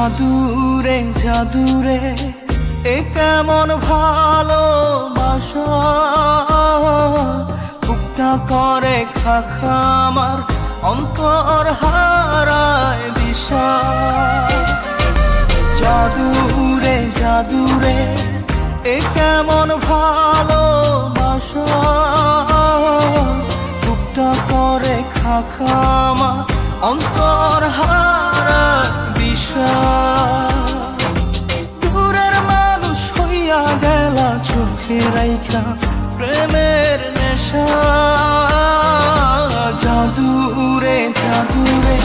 জাদুরে জাদুরে এ কেমন ভালোবাসা, বুকটা করে খাখা আমার অন্তর হারায় দিশা। জাদুরে জাদুরে এ কেমন ভালোবাসা, বুকটা করে খাখা আমার অন্তর হারায় দিশা। দূরের মানুষ হইয়া গেলা চোখে রাইখা প্রেমের নেশা। জাদুরে জাদুরে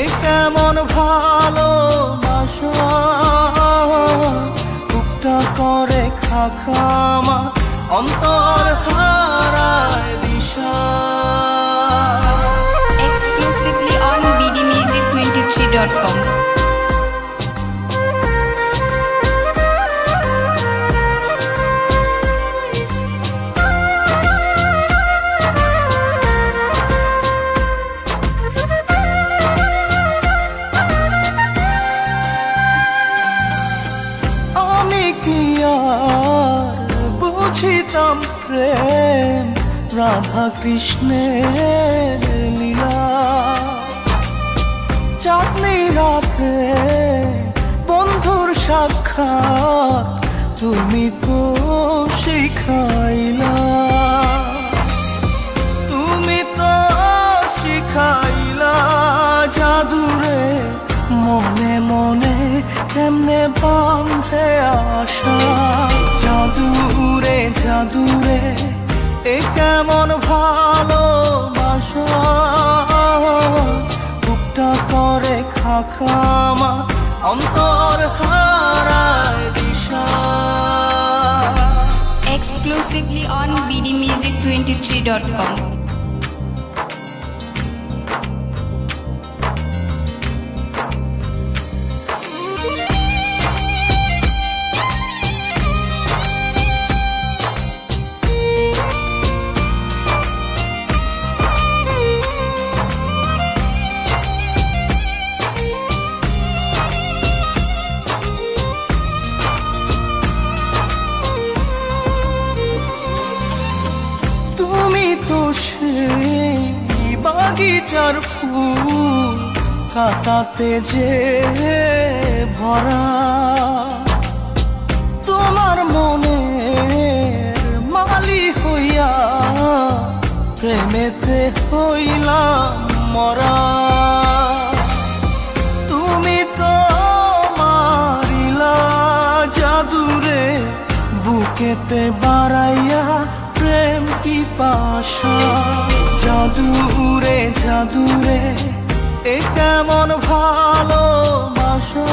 এ কেমন ভালোবাসা, বুকটা করে খাখা আমার অন্তর হারায় দিশা। Exclusively on bdmusic23.com. আমি কি আর বুঝিতাম প্রেম রাধা কৃষ্ণের লীলা। চাঁদনি রাতে বন্ধুর সাক্ষাৎ তুমি তো শিখাইলা, তুমি তো শিখাইলা। জাদুরে মনে মনে কেমনে বাঁধে আশা। জাদুরে জাদুরে এ কেমন ভালোবাসা, বুকটা করে খাখা আমার অন্তর হারায় দিশা। Exclusively on bdmusic23.com. তুমি তো সেই বাগিচার ফুল কাটাতে যে ভরা। তোমার মনের মালি হইয়া প্রেমেতে হইলাম মরা। তুমি তো মারিলা জাদুরে বুকেতে বাড়াইয়া প্রেম কি পাশা। জাদুরে জাদুরে এ কেমন ভালোবাসা,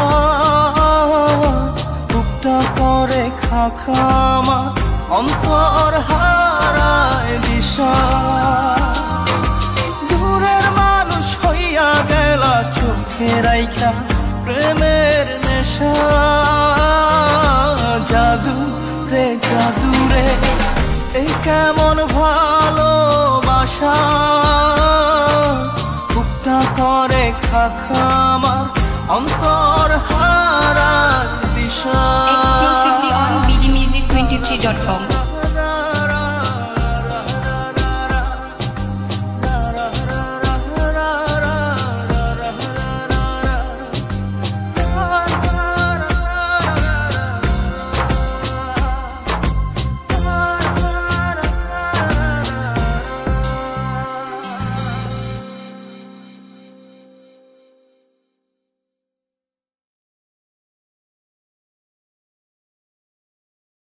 বুকটা করে খাখা আমার অন্তর হারায় দিশা। দূরের মানুষ হইয়া গেলা চোখে রাইখা প্রেমের নেশা। জাদুরে জাদুরে এ কেমন ভালোবাসা, বুকটা করে খাখা আমার অন্তর হারায় দিশা। Exclusively on bdmusic23.com.